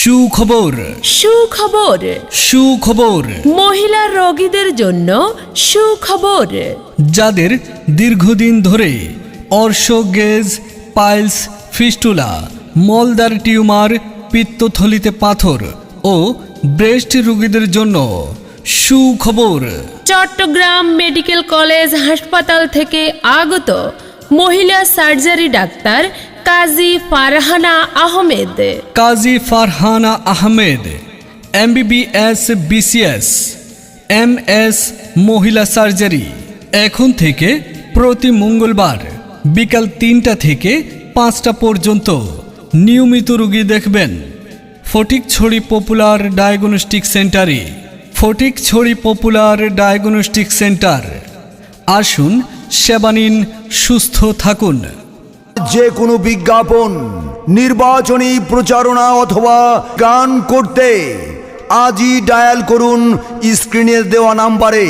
সুখবর সুখবর সুখবর মহিলা রোগীদের জন্য সুখবর। যাদের দীর্ঘদিন ধরে অর্শ গেজ, পাইলস, ফিস্টুলা, মলদার টিউমার, পিত্তথলিতে পাথর ও ব্রেস্ট রোগীদের জন্য সুখবর। চট্টগ্রাম মেডিকেল কলেজ হাসপাতাল থেকে আগত মহিলা surgery doctor Kazi Farhana Ahmed. Kazi Farhana Ahmed MBBS BCS MS মহিলা সার্জারি। এখন থেকে প্রতি মঙ্গলবার বিকাল 3টা থেকে 5টা পর্যন্ত নিয়মিত রোগী দেখবেন ফটিকছড়ি পপুলার ডায়াগনস্টিক সেন্টারে। Fatikchhari popular diagnostic centre. আসুন সেবা নিন, সুস্থ থাকুন। যে কোনো বিজ্ঞাপন, নির্বাচনী প্রচারণা অথবা গান করতে আজই ডায়াল করুন স্ক্রিনে দেওয়া নাম্বারে।